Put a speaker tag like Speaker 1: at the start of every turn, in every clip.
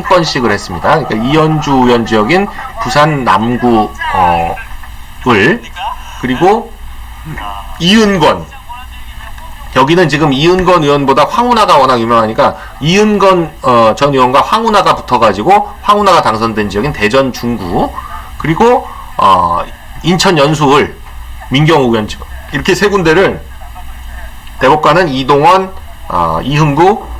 Speaker 1: 한 건씩을 했습니다. 그러니까 이현주 의원 지역인 부산 남구을 그리고 이은권, 여기는 지금 이은권 의원보다 황운하가 워낙 유명하니까 이은권 전 의원과 황운하가 붙어가지고 황운하가 당선된 지역인 대전 중구, 그리고 인천 연수을 민경욱 의원 지역, 이렇게 세 군데를 대법관은 이동원, 이흥구,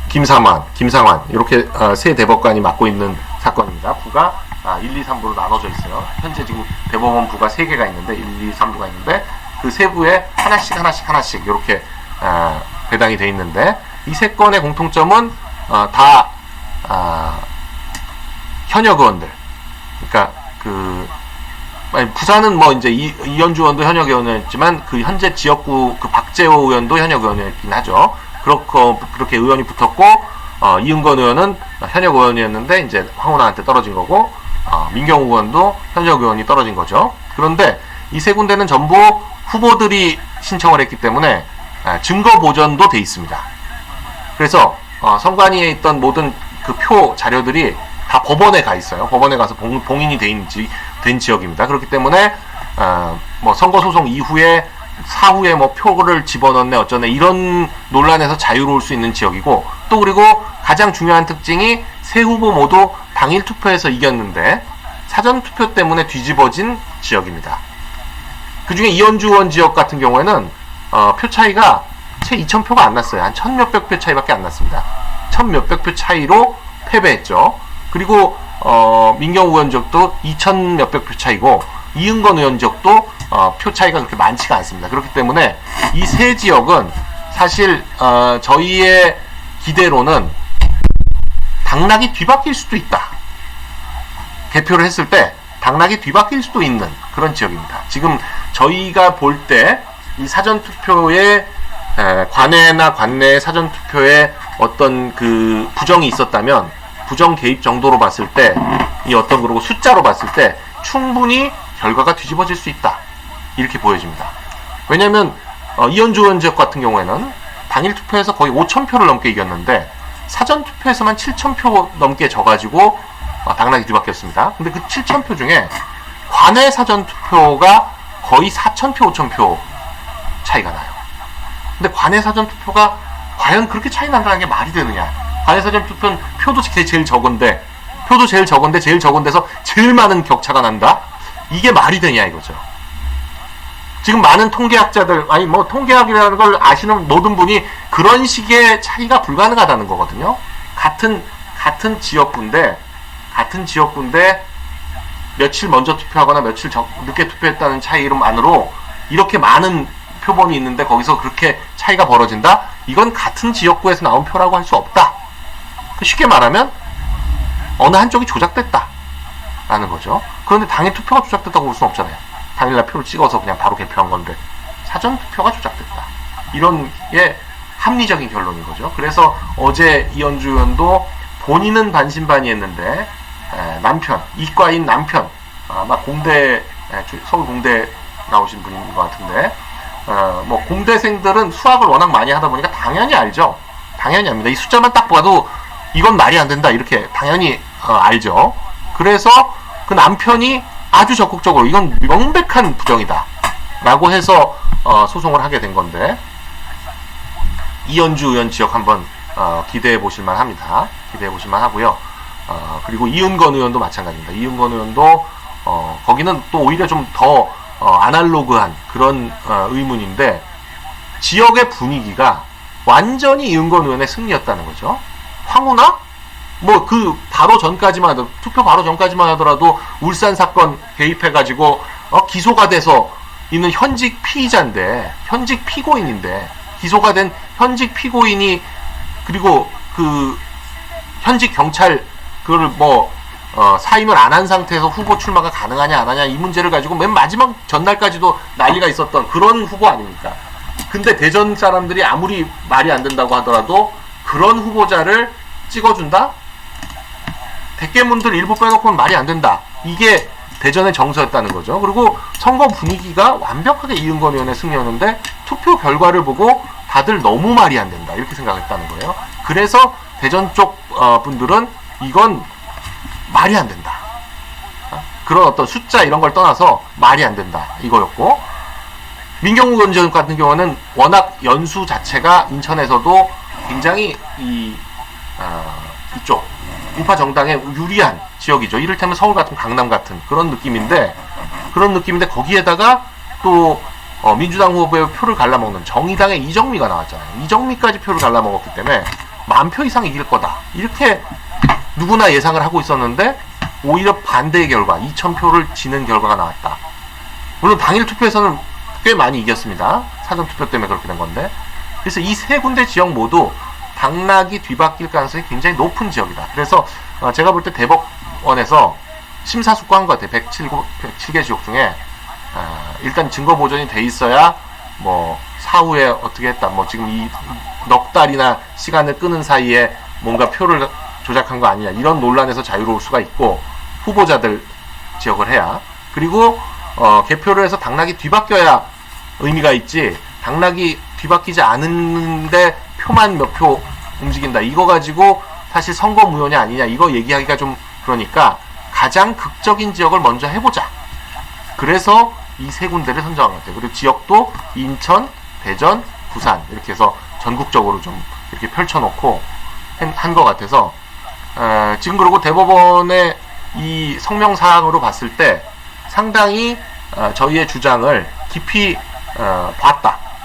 Speaker 1: 김상환 이렇게 세 대법관이 맡고 있는 사건입니다. 부가 1, 2, 3부로 나눠져 있어요. 현재 지금 대법원 부가 3개가 있는데 1, 2, 3부가 있는데 그 세 부에 하나씩 이렇게 배당이 돼 있는데, 이 세 건의 공통점은 다 현역 의원들. 그러니까 부산은 뭐 이제 이현주 의원도 현역 의원이었지만 그 현재 지역구 그 박재호 의원도 현역 의원이었긴 하죠. 그렇게 의원이 붙었고, 이은건 의원은 현역 의원이었는데 이제 황운하한테 떨어진 거고, 민경욱 의원도 현역 의원이 떨어진 거죠. 그런데 이 세 군데는 전부 후보들이 신청을 했기 때문에 증거 보전도 돼 있습니다. 그래서 선관위에 있던 모든 그 표 자료들이 다 법원에 가 있어요. 법원에 가서 봉인이 된 지역입니다. 그렇기 때문에 뭐 선거 소송 이후에 사후에 뭐 표를 집어넣네 어쩌네 이런 논란에서 자유로울 수 있는 지역이고, 또 그리고 가장 중요한 특징이 세 후보 모두 당일 투표에서 이겼는데 사전 투표 때문에 뒤집어진 지역입니다. 그 중에 이현주 의원 지역 같은 경우에는 표 차이가 채 2,000표가 안 났어요. 한 1,000몇백 표 차이밖에 안 났습니다. 1,000몇백 표 차이로 패배했죠. 그리고 민경욱 의원 지역도 2,000몇백 표 차이고, 이은건 의원 지역도 표 차이가 그렇게 많지가 않습니다. 그렇기 때문에 이 세 지역은 사실 저희의 기대로는 당락이 뒤바뀔 수도 있다. 개표를 했을 때 당락이 뒤바뀔 수도 있는 그런 지역입니다. 지금 저희가 볼 때 이 사전투표에 관외나 관내 사전투표에 어떤 그 부정이 있었다면, 부정 개입 정도로 봤을 때, 이 어떤 그리고 숫자로 봤을 때 충분히 결과가 뒤집어질 수 있다, 이렇게 보여집니다. 왜냐하면 이현주 의원 지역 같은 경우에는 당일 투표에서 거의 5,000표를 넘게 이겼는데 사전 투표에서만 7,000표 넘게 져가지고 당락이 뒤바뀌었습니다. 근데 그 7,000표 중에 관외 사전 투표가 거의 4,000표, 5,000표 차이가 나요. 근데 관외 사전 투표가 과연 그렇게 차이 난다는 게 말이 되느냐? 관외 사전 투표는 표도 제일 적은데 제일 적은 데서 제일 많은 격차가 난다? 이게 말이 되냐 이거죠. 지금 많은 통계학자들, 통계학이라는 걸 아시는 모든 분이 그런 식의 차이가 불가능하다는 거거든요. 같은 지역구인데 며칠 먼저 투표하거나 며칠 늦게 투표했다는 차이로만으로 이렇게 많은 표본이 있는데 거기서 그렇게 차이가 벌어진다? 이건 같은 지역구에서 나온 표라고 할 수 없다. 쉽게 말하면 어느 한쪽이 조작됐다 라는 거죠. 그런데 당일 투표가 조작됐다고 볼 수는 없잖아요. 당일날 표를 찍어서 그냥 바로 개표한 건데 사전 투표가 조작됐다, 이런 게 합리적인 결론인 거죠. 그래서 어제 이현주 의원도 본인은 반신반의했는데 남편, 이과인 남편, 아마 서울 공대 나오신 분인 것 같은데, 뭐 공대생들은 수학을 워낙 많이 하다 보니까 당연히 알죠. 당연히 압니다. 이 숫자만 딱 봐도 이건 말이 안 된다, 이렇게 당연히 알죠. 그래서 그 남편이 아주 적극적으로 이건 명백한 부정이다 라고 해서 소송을 하게 된 건데, 이현주 의원 지역 한번 기대해 보실만 합니다. 기대해 보실만 하고요. 그리고 이은건 의원도 마찬가지입니다. 이은건 의원도 거기는 또 오히려 좀 더 아날로그한 그런 의문인데, 지역의 분위기가 완전히 이은건 의원의 승리였다는 거죠. 황운하? 뭐 바로 전까지만 하더라도, 투표 바로 전까지만 하더라도 울산 사건 개입해가지고 기소가 돼서 있는 현직 피의자인데, 현직 피고인인데, 기소가 된 현직 피고인이, 그리고 현직 경찰 그걸 사임을 안 한 상태에서 후보 출마가 가능하냐 안 하냐 이 문제를 가지고 맨 마지막 전날까지도 난리가 있었던 그런 후보 아닙니까? 근데 대전 사람들이 아무리 말이 안 된다고 하더라도 그런 후보자를 찍어준다? 대깨문들 일부 빼놓고는 말이 안 된다. 이게 대전의 정서였다는 거죠. 그리고 선거 분위기가 완벽하게 이은건 의원의 승리였는데 투표 결과를 보고 다들 너무 말이 안 된다, 이렇게 생각했다는 거예요. 그래서 대전 쪽 분들은 이건 말이 안 된다. 그런 어떤 숫자 이런 걸 떠나서 말이 안 된다. 이거였고, 민경욱 원전 같은 경우는 워낙 연수 자체가 인천에서도 굉장히 이쪽 우파 정당에 유리한 지역이죠. 이를테면 서울 같은 강남 같은 그런 느낌인데 거기에다가 또 민주당 후보의 표를 갈라먹는 정의당의 이정미가 나왔잖아요. 이정미까지 표를 갈라먹었기 때문에 10,000표 이상 이길 거다. 이렇게 누구나 예상을 하고 있었는데 오히려 반대의 결과 2,000표를 지는 결과가 나왔다. 물론 당일 투표에서는 꽤 많이 이겼습니다. 사전투표 때문에 그렇게 된 건데, 그래서 이 세 군데 지역 모두 당락이 뒤바뀔 가능성이 굉장히 높은 지역이다. 그래서 제가 볼 때 대법원에서 심사숙고한 것 같아요. 107개 지역 중에 일단 증거 보존이 돼 있어야 뭐 사후에 어떻게 했다, 뭐 지금 이 넉 달이나 시간을 끄는 사이에 뭔가 표를 조작한 거 아니냐, 이런 논란에서 자유로울 수가 있고, 후보자들 지역을 해야, 그리고 개표를 해서 당락이 뒤바뀌어야 의미가 있지, 당락이 뒤바뀌지 않은데 표만 몇 표 움직인다, 이거 가지고 사실 선거 무효냐 아니냐, 이거 얘기하기가 좀 그러니까 가장 극적인 지역을 먼저 해보자. 그래서 이 세 군데를 선정한 것 같아요. 그리고 지역도 인천, 대전, 부산 이렇게 해서 전국적으로 좀 이렇게 펼쳐놓고 한 것 같아서, 지금 그리고 대법원의 이 성명사항으로 봤을 때 상당히 저희의 주장을 깊이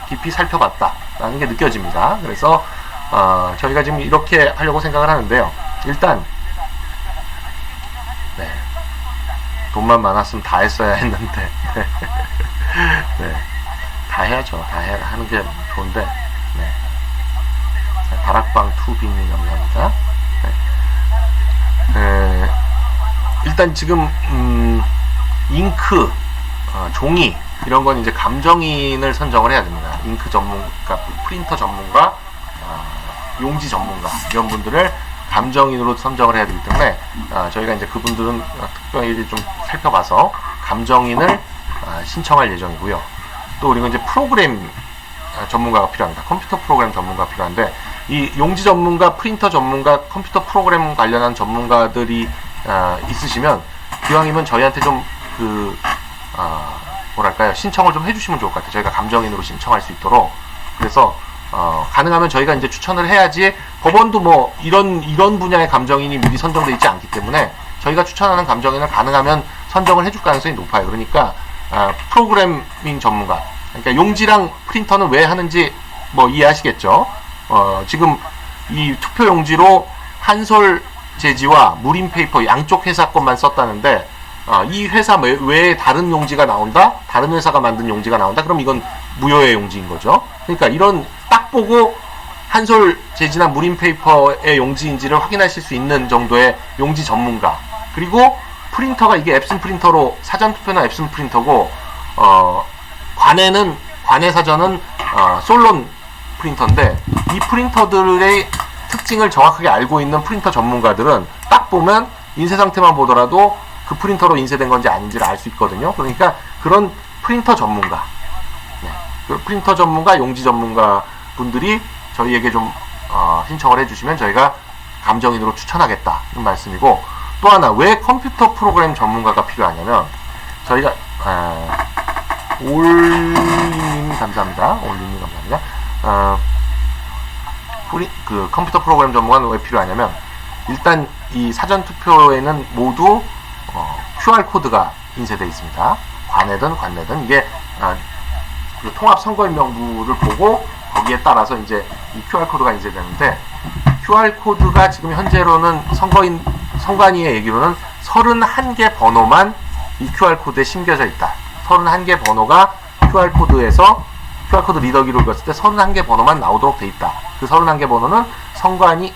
Speaker 1: 깊이 살펴봤다 라는 게 느껴집니다. 그래서 저희가 지금 이렇게 하려고 생각을 하는데요. 일단 네, 돈만 많았으면 다 했어야 했는데 네, 다 해야죠. 다 하는 게 좋은데, 네. 다락방 투빈님 감사합니다. 네. 일단 지금 잉크, 종이 이런 건 이제 감정인을 선정을 해야 됩니다. 잉크 전문가, 프린터 전문가, 용지 전문가 이런 분들을 감정인으로 선정을 해야 되기 때문에 저희가 이제 그분들은 특별히 좀 살펴봐서 감정인을 신청할 예정이고요. 또 우리가 이제 프로그램 전문가가 필요합니다. 컴퓨터 프로그램 전문가가 필요한데, 이 용지 전문가, 프린터 전문가, 컴퓨터 프로그램 관련한 전문가들이 있으시면 기왕이면 저희한테 좀 뭐랄까요, 신청을 좀 해주시면 좋을 것 같아요. 저희가 감정인으로 신청할 수 있도록. 그래서 가능하면 저희가 이제 추천을 해야지, 법원도 뭐 이런 분야의 감정인이 미리 선정되어 있지 않기 때문에 저희가 추천하는 감정인을 가능하면 선정을 해줄 가능성이 높아요. 그러니까 프로그래밍 전문가, 그러니까 용지랑 프린터는 왜 하는지 뭐 이해하시겠죠? 지금 이 투표 용지로 한솔 제지와 무림페이퍼 양쪽 회사 것만 썼다는데, 이 회사 외에 다른 용지가 나온다? 다른 회사가 만든 용지가 나온다? 그럼 이건 무효의 용지인 거죠. 그러니까 이런 딱 보고 한솔 제지나 무림페이퍼의 용지인지를 확인하실 수 있는 정도의 용지 전문가, 그리고 프린터가 이게 앱슨 프린터로, 사전투표는 앱슨 프린터고, 관내 사전은 솔론 프린터인데, 이 프린터들의 특징을 정확하게 알고 있는 프린터 전문가들은 딱 보면 인쇄 상태만 보더라도 그 프린터로 인쇄된 건지 아닌지를 알 수 있거든요. 그러니까 그런 프린터 전문가, 네, 그 프린터 전문가, 용지 전문가 분들이 저희에게 좀 신청을 해주시면 저희가 감정인으로 추천하겠다는 말씀이고, 또 하나 왜 컴퓨터 프로그램 전문가가 필요하냐면, 저희가 올리님 감사합니다. 올리님 감사합니다. 그 컴퓨터 프로그램 전문가는 왜 필요하냐면, 일단 이 사전 투표에는 모두 QR 코드가 인쇄되어 있습니다. 관내든 관내든 이게 그 통합 선거인명부를 보고 거기에 따라서 이제 이 QR 코드가 인쇄되는데, QR 코드가 지금 현재로는 선관위의 얘기로는 31개 번호만 이 QR 코드에 심겨져 있다. 31개 번호가 QR 코드 리더기로 봤을 때 31개 번호만 나오도록 돼 있다. 그 31개 번호는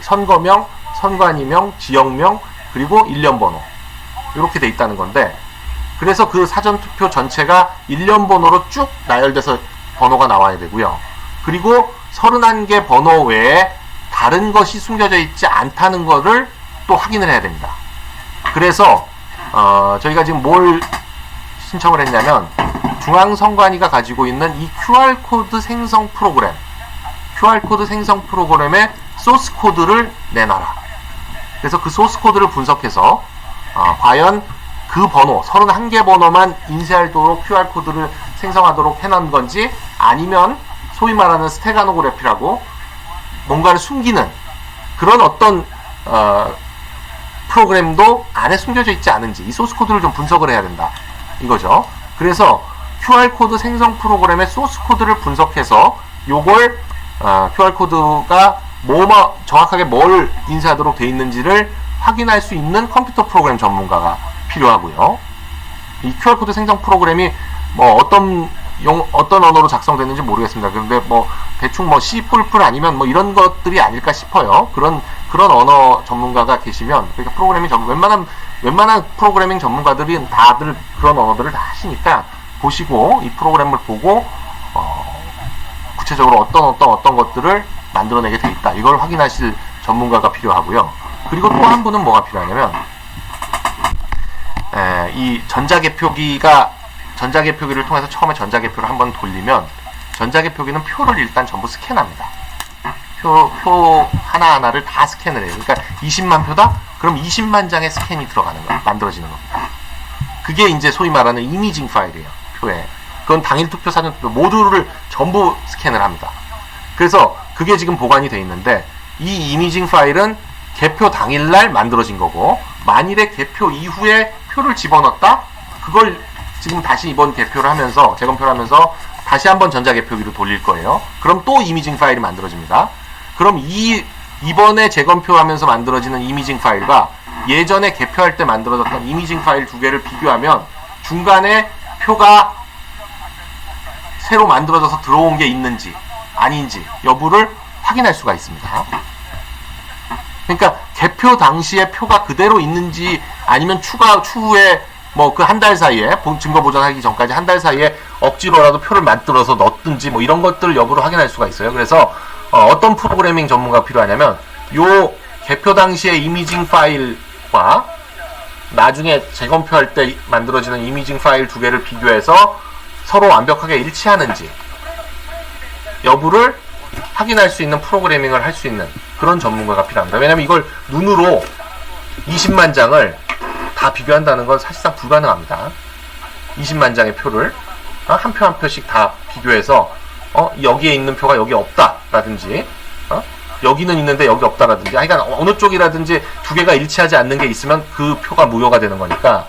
Speaker 1: 선거명, 선관위명, 지역명, 그리고 일련 번호, 이렇게 돼 있다는 건데, 그래서 그 사전투표 전체가 일련 번호로 쭉 나열돼서 번호가 나와야 되고요. 그리고 31개 번호 외에 다른 것이 숨겨져 있지 않다는 것을 또 확인을 해야 됩니다. 그래서 저희가 지금 뭘 신청을 했냐면, 중앙선관위가 가지고 있는 이 QR코드 생성 프로그램의 소스 코드를 내놔라. 그래서 그 소스 코드를 분석해서 과연 그 번호 31개 번호만 인쇄하도록 QR 코드를 생성하도록 해놓은 건지, 아니면 소위 말하는 스테가노그래피라고 뭔가를 숨기는 그런 어떤 프로그램도 안에 숨겨져 있지 않은지, 이 소스 코드를 좀 분석을 해야 된다 이거죠. 그래서 QR 코드 생성 프로그램의 소스 코드를 분석해서 요걸 QR 코드가 정확하게 뭘 인쇄하도록 되어 있는지를 확인할 수 있는 컴퓨터 프로그램 전문가가 필요하고요. 이 QR코드 생성 프로그램이 뭐 어떤 언어로 작성됐는지 모르겠습니다. 그런데 뭐 대충 뭐 C++ 아니면 뭐 이런 것들이 아닐까 싶어요. 그런 언어 전문가가 계시면, 그러니까 프로그래밍 웬만한 프로그래밍 전문가들이 다들 그런 언어들을 다 하시니까 보시고, 이 프로그램을 보고 구체적으로 어떤 것들을 만들어내게 돼 있다, 이걸 확인하실 전문가가 필요하고요. 그리고 또 한 분은 뭐가 필요하냐면, 이 전자개표기를 통해서 처음에 전자개표를 한번 돌리면, 전자개표기는 표를 일단 전부 스캔합니다. 표 하나하나를 다 스캔을 해요. 그러니까 20만 표다? 그럼 20만 장의 스캔이 만들어지는 겁니다. 그게 이제 소위 말하는 이미징 파일이에요. 표에. 그건 당일 투표, 사전 투표 모두를 전부 스캔을 합니다. 그래서 그게 지금 보관이 되어 있는데, 이 이미징 파일은 개표 당일날 만들어진 거고, 만일에 개표 이후에 표를 집어넣었다? 그걸 지금 다시 이번 개표를 하면서, 재검표를 하면서 다시 한번 전자개표기로 돌릴 거예요. 그럼 또 이미징 파일이 만들어집니다. 그럼 이번에 재검표하면서 만들어지는 이미징 파일과 예전에 개표할 때 만들어졌던 이미징 파일 두 개를 비교하면 중간에 표가 새로 만들어져서 들어온 게 있는지 아닌지 여부를 확인할 수가 있습니다. 그러니까 개표 당시에 표가 그대로 있는지, 아니면 추후에 뭐 그 한 달 사이에 증거 보존하기 전까지 한 달 사이에 억지로라도 표를 만들어서 넣었든지 뭐 이런 것들 여부를 확인할 수가 있어요. 그래서 어떤 프로그래밍 전문가가 필요하냐면, 요 개표 당시의 이미징 파일과 나중에 재검표할 때 만들어지는 이미징 파일 두 개를 비교해서 서로 완벽하게 일치하는지 여부를 확인할 수 있는 프로그래밍을 할 수 있는 그런 전문가가 필요합니다. 왜냐면 이걸 눈으로 20만 장을 다 비교한다는 건 사실상 불가능합니다. 20만 장의 표를 한 표 한 표씩 다 비교해서 여기에 있는 표가 여기 없다라든지, 여기는 있는데 여기 없다라든지, 하여간 어느 쪽이라든지 두 개가 일치하지 않는 게 있으면 그 표가 무효가 되는 거니까,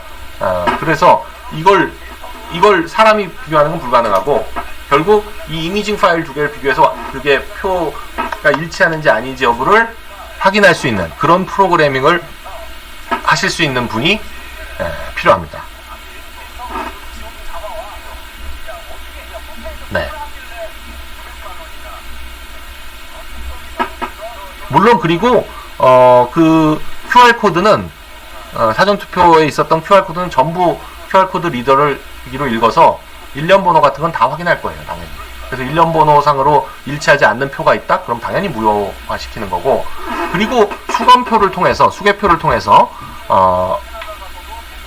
Speaker 1: 그래서 이걸 사람이 비교하는 건 불가능하고, 결국 이 이미징 파일 두 개를 비교해서 그게 표가 일치하는지 아닌지 여부를 확인할 수 있는 그런 프로그래밍을 하실 수 있는 분이 필요합니다. 네. 물론 그리고 그 QR코드는 사전투표에 있었던 QR코드는 전부 QR코드 리더로 읽어서 일련 번호 같은 건 다 확인할 거예요, 당연히. 그래서 일련 번호상으로 일치하지 않는 표가 있다? 그럼 당연히 무효화시키는 거고, 그리고 수검표를 통해서, 수개표를 통해서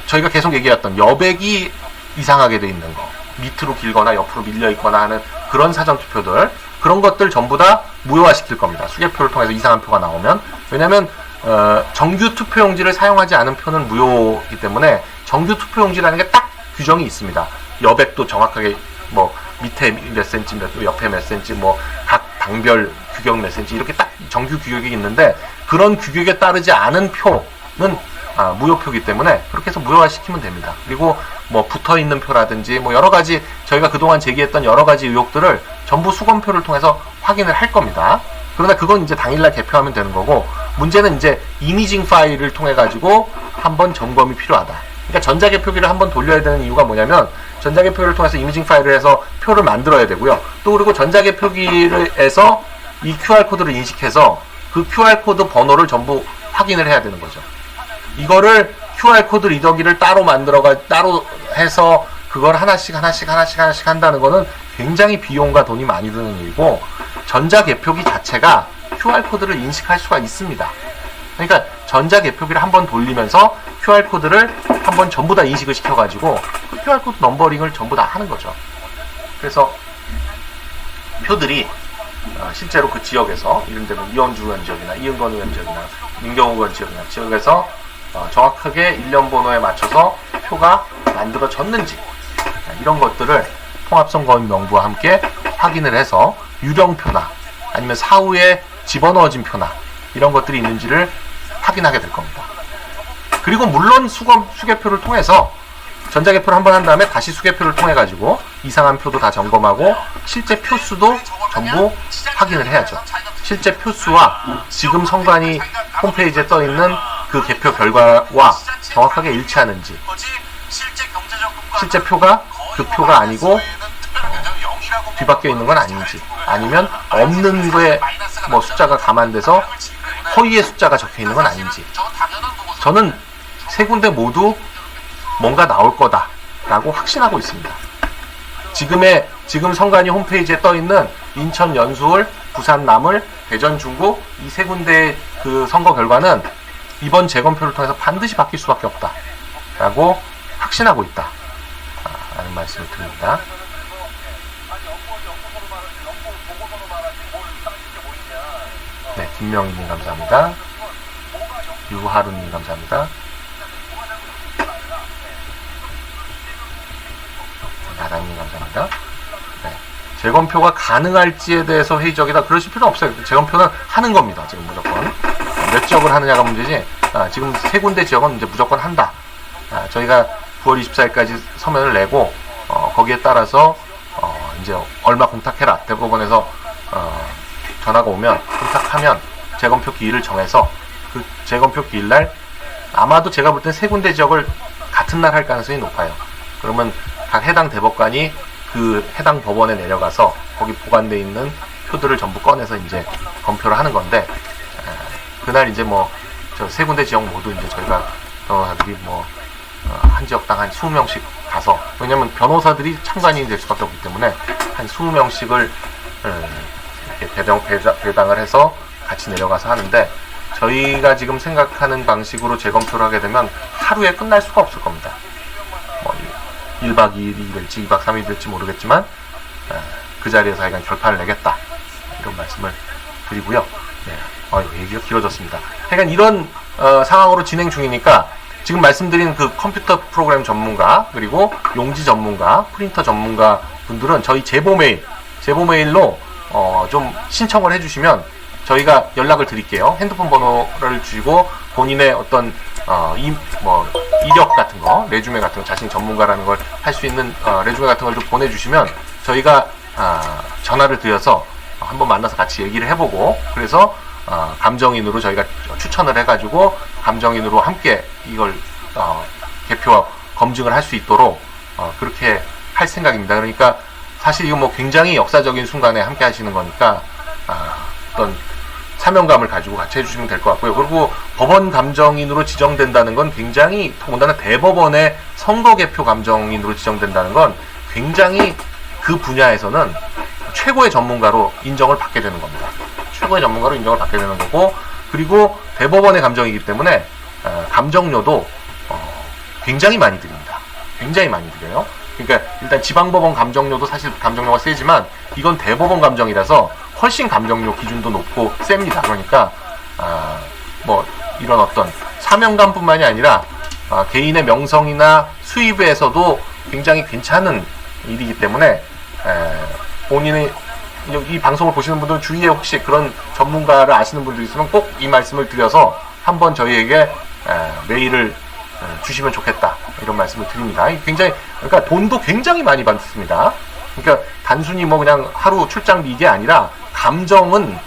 Speaker 1: 저희가 계속 얘기했던 여백이 이상하게 돼 있는 거, 밑으로 길거나 옆으로 밀려 있거나 하는 그런 사전투표들, 그런 것들 전부 다 무효화시킬 겁니다. 수개표를 통해서 이상한 표가 나오면. 왜냐면 정규 투표용지를 사용하지 않은 표는 무효이기 때문에 정규 투표용지라는 게 딱 규정이 있습니다. 여백도 정확하게 뭐 밑에 몇 센치, 옆에 몇 센치, 뭐 각 당별 규격 몇 센치, 이렇게 딱 정규 규격이 있는데, 그런 규격에 따르지 않은 표는 무효표이기 때문에 그렇게 해서 무효화시키면 됩니다. 그리고 뭐 붙어있는 표라든지 뭐 여러가지 저희가 그동안 제기했던 여러가지 의혹들을 전부 수검표를 통해서 확인을 할 겁니다. 그러나 그건 이제 당일날 개표하면 되는 거고, 문제는 이제 이미징 파일을 통해 가지고 한번 점검이 필요하다. 그러니까 전자개표기를 한번 돌려야 되는 이유가 뭐냐면, 전자개표를 통해서 이미징 파일을 해서 표를 만들어야 되고요. 또 그리고 전자개표기를 해서 이 QR코드를 인식해서 그 QR코드 번호를 전부 확인을 해야 되는 거죠. 이거를 QR코드 리더기를 따로 따로 해서 그걸 하나씩 한다는 거는 굉장히 비용과 돈이 많이 드는 일이고, 전자개표기 자체가 QR코드를 인식할 수가 있습니다. 그러니까 전자개표기를 한번 돌리면서 QR코드를 한번 전부 다 인식을 시켜가지고 그 QR코드 넘버링을 전부 다 하는 거죠. 그래서 표들이 실제로 그 지역에서 이른대면 이현주 의원 지역이나 이은건 의원 지역이나 민경욱 의원 지역이나 지역에서 정확하게 일련 번호에 맞춰서 표가 만들어졌는지 이런 것들을 통합선거인명부와 함께 확인을 해서 유령표나 아니면 사후에 집어넣어진 표나 이런 것들이 있는지를 확인하게 될 겁니다. 그리고 물론 수개표를 통해서 전자개표를 한번 한 다음에 다시 수개표를 통해 가지고 이상한 표도 다 점검하고 실제 표수도 전부 확인을 해야죠. 실제 표수와 지금 선관위 홈페이지에 떠 있는 그 개표 결과와 정확하게 일치하는지, 실제 표가 그 표가 아니고 뒤바뀌어 있는 건 아닌지, 아니면 없는 거에 뭐 숫자가 감안돼서 허위의 숫자가 적혀 있는 건 아닌지, 저는 세 군데 모두 뭔가 나올 거다라고 확신하고 있습니다. 지금 선관위 홈페이지에 떠 있는 인천 연수울, 부산 남을, 대전 중구 이 세 군데의 그 선거 결과는 이번 재검표를 통해서 반드시 바뀔 수밖에 없다라고 확신하고 있다. 라는 말씀을 드립니다. 네, 김명희님 감사합니다. 유하루님 감사합니다. 나랑님 감사합니다. 네, 재검표가 가능할지에 대해서 회의적이다. 그러실 필요는 없어요. 재검표는 하는 겁니다. 지금 무조건. 몇 지역을 하느냐가 문제지. 지금 세 군데 지역은 이제 무조건 한다. 저희가 9월 24일까지 서면을 내고 거기에 따라서 이제 얼마 공탁해라. 대법원에서 전화가 오면 공탁하면 재검표 기일을 정해서 그 재검표 기일날 아마도 제가 볼 땐 세 군데 지역을 같은 날 할 가능성이 높아요. 그러면 각 해당 대법관이 그 해당 법원에 내려가서 거기 보관되어 있는 표들을 전부 꺼내서 이제 검표를 하는 건데, 그날 이제 뭐 저 세 군데 지역 모두 이제 저희가 변호사들이 뭐 한 지역당 한 20명씩 가서, 왜냐면 변호사들이 참관인이 될 수밖에 없기 때문에 한 20명씩을 이렇게 배당을 해서 같이 내려가서 하는데, 저희가 지금 생각하는 방식으로 재검표를 하게 되면 하루에 끝날 수가 없을 겁니다. 뭐 1박 2일이 될지 2박 3일이 될지 모르겠지만 그 자리에서 하여간 결판을 내겠다, 이런 말씀을 드리고요. 네. 얘기가 길어졌습니다. 하여간 이런 상황으로 진행 중이니까 지금 말씀드린 그 컴퓨터 프로그램 전문가, 그리고 용지 전문가, 프린터 전문가 분들은 저희 제보 메일로 좀 신청을 해주시면 저희가 연락을 드릴게요. 핸드폰 번호를 주시고 본인의 어떤 이력 같은 거, 레주메 같은 거, 자신이 전문가라는 걸 할 수 있는 레주메 같은 걸 좀 보내주시면 저희가 전화를 드려서 한번 만나서 같이 얘기를 해보고, 그래서 감정인으로 저희가 추천을 해가지고 감정인으로 함께 이걸 개표 검증을 할 수 있도록 그렇게 할 생각입니다. 그러니까 사실 이거 뭐 굉장히 역사적인 순간에 함께 하시는 거니까 어떤 사명감을 가지고 같이 해주시면 될 것 같고요. 그리고 법원 감정인으로 지정된다는 건 굉장히, 더군다나 대법원의 선거개표 감정인으로 지정된다는 건 굉장히 그 분야에서는 최고의 전문가로 인정을 받게 되는 겁니다. 최고의 전문가로 인정을 받게 되는 거고, 그리고 대법원의 감정이기 때문에 감정료도 굉장히 많이 드립니다. 굉장히 많이 드려요. 그러니까 일단 지방법원 감정료도 사실 감정료가 세지만 이건 대법원 감정이라서 훨씬 감정료 기준도 높고 셉니다. 그러니까 뭐 이런 어떤 사명감뿐만이 아니라 개인의 명성이나 수입에서도 굉장히 괜찮은 일이기 때문에 본인의 이 방송을 보시는 분들은 주위에 혹시 그런 전문가를 아시는 분들이 있으면 꼭 이 말씀을 드려서 한번 저희에게 메일을 주시면 좋겠다, 이런 말씀을 드립니다. 굉장히, 그러니까 돈도 굉장히 많이 받습니다. 그러니까 단순히 뭐 그냥 하루 출장비 이게 아니라 감정은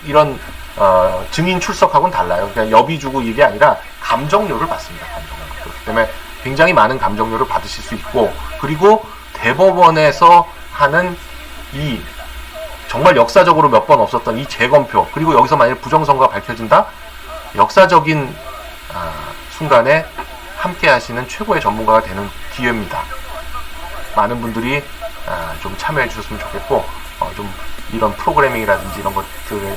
Speaker 1: 이런 증인 출석하고는 달라요. 그냥 여비 주고 이게 아니라 감정료를 받습니다. 감정료. 그렇기 때문에 굉장히 많은 감정료를 받으실 수 있고, 그리고 대법원에서 하는 이 정말 역사적으로 몇 번 없었던 이 재검표, 그리고 여기서 만약 부정선거가 밝혀진다? 역사적인 순간에 함께 하시는 최고의 전문가가 되는 기회입니다. 많은 분들이 좀 참여해 주셨으면 좋겠고, 좀 이런 프로그래밍이라든지 이런 것들도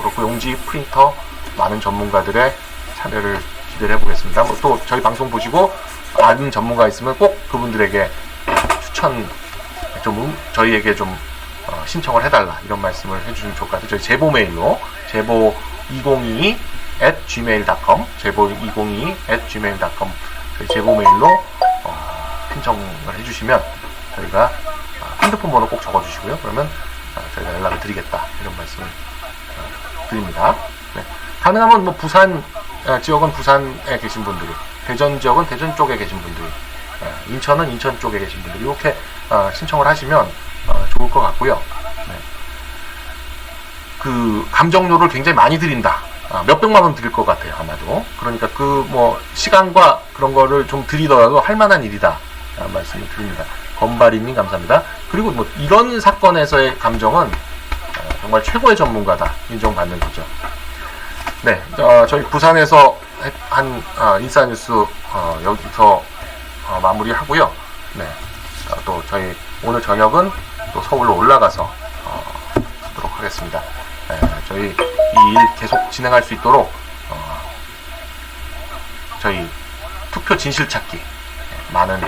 Speaker 1: 그렇고 용지, 프린터, 많은 전문가들의 참여를 기대를 해보겠습니다. 뭐 또 저희 방송 보시고 아는 전문가 있으면 꼭 그분들에게 추천, 저희에게 좀 신청을 해달라 이런 말씀을 해주시면 좋을 것 같아요. 저희 제보 메일로 제보202@gmail.com 제보202@gmail.com 저희 제보 메일로 신청을 해주시면 저희가 핸드폰 번호 꼭 적어주시고요. 그러면 저희가 연락을 드리겠다 이런 말씀을 드립니다. 네. 가능하면 뭐 부산 지역은 부산에 계신 분들이, 대전 지역은 대전 쪽에 계신 분들이, 인천은 인천 쪽에 계신 분들이 이렇게 신청을 하시면 좋을 것 같고요. 네. 그 감정료를 굉장히 많이 드린다. 몇백만 원 드릴 것 같아요, 아마도. 그러니까 그 뭐 시간과 그런 거를 좀 드리더라도 할 만한 일이다 말씀을 드립니다. 건바리님 감사합니다. 그리고 뭐 이런 사건에서의 감정은 정말 최고의 전문가다 인정받는 거죠. 네, 저희 부산에서 한 인싸뉴스 여기서 마무리하고요. 네, 또 저희 오늘 저녁은 또 서울로 올라가서 하도록 하겠습니다. 저희 이 일 계속 진행할 수 있도록 저희 투표 진실 찾기 많은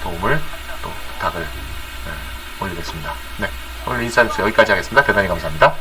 Speaker 1: 도움을 또 부탁을 올리겠습니다. 네, 오늘 인싸뉴스 여기까지 하겠습니다. 대단히 감사합니다.